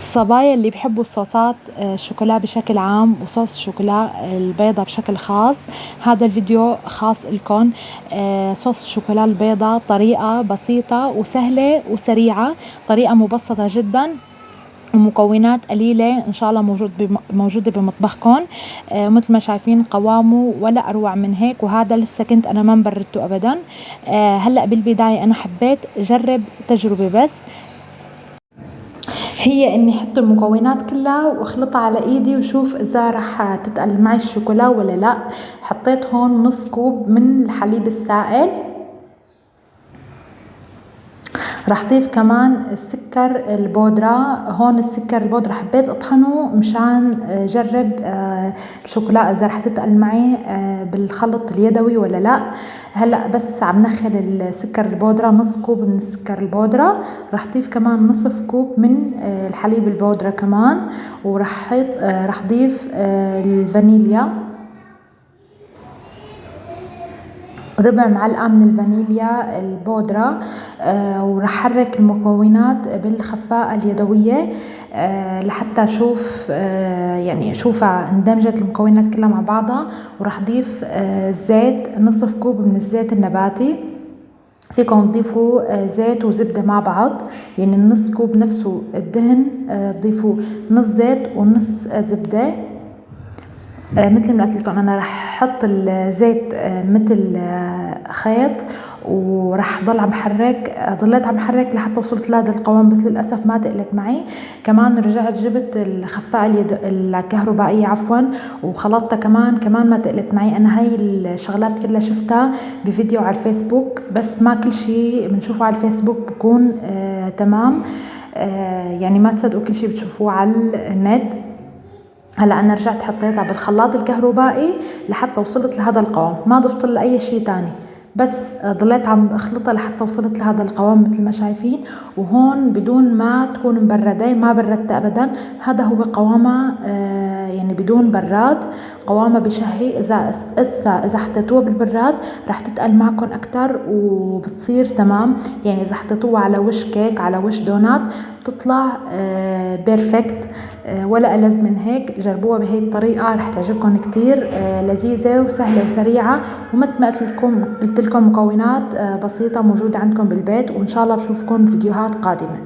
الصبايا اللي بيحبوا الصوصات الشوكولا بشكل عام وصوص الشوكولا البيضة بشكل خاص، هذا الفيديو خاص لكم. صوص الشوكولا البيضة بطريقة بسيطة وسهلة وسريعة، طريقة مبسطة جدا ومكونات قليلة إن شاء الله موجودة بمطبخكم. مثل ما شايفين قوامه ولا أروع من هيك، وهذا لسه كنت أنا ما مبردته أبدا. هلأ بالبداية أنا حبيت أجرب تجربة، بس هي اني احط المكونات كلها واخلطها على ايدي وشوف اذا رح تتقل معي الشوكولا ولا لا. حطيت هون نص كوب من الحليب السائل، رح ضيف كمان السكر البودرة. هون السكر البودرة حبيت اطحنه مشان جرب الشوكولا اذا رح تتقل معي بالخلط اليدوي ولا لا. هلا بس عم نخل السكر البودرة، نص كوب من السكر البودرة، رح ضيف كمان نصف كوب من الحليب البودرة كمان، ورح رح ضيف الفانيليا، ربع معلقة من الفانيليا البودرة. ورح حرك المكونات بالخفاقة اليدوية لحتى اشوف يعني اشوفها اندمجت المكونات كلها مع بعضها. ورح ضيف زيت، نصف كوب من الزيت النباتي. فيكم تضيفوا زيت وزبدة مع بعض، يعني النص كوب نفسه الدهن ضيفوا نص زيت ونص زبدة. مثل ما قلت لكم انا رح احط الزيت مثل خيط، ورح ضل عم بحرك، ضليت عم بحرك لحتى وصلت لهذا القوام، بس للاسف ما تقلت معي. كمان رجعت جبت الخفاقة الكهربائية عفوا وخلطتها كمان ما تقلت معي. انا هاي الشغلات كلها شفتها بفيديو على الفيسبوك، بس ما كل شيء بنشوفه على الفيسبوك بكون تمام. يعني ما تصدقوا كل شيء بتشوفوه على النت. هلا انا رجعت حطيتها بالخلاط الكهربائي لحتى وصلت لهذا القوام، ما ضفت لها اي شيء تاني، بس ضليت عم اخلطها لحتى وصلت لهذا القوام مثل ما شايفين. وهون بدون ما تكون مبردة، ما بردتها ابدا، هذا هو قوامها يعني بدون براد. قوامها بشهي. اذا حطيتوها بالبراد رح تتقل معكم اكتر وبتصير تمام. يعني اذا حطيتوها على وش كيك، على وش دونات، بتطلع بيرفكت ولا ألذ من هيك. جربوها بهي الطريقة رح تعجبكم كتير، لذيذة وسهلة وسريعة، ومثل ما قلت لكم مكونات بسيطة موجودة عندكم بالبيت. وإن شاء الله بشوفكم بفيديوهات قادمة.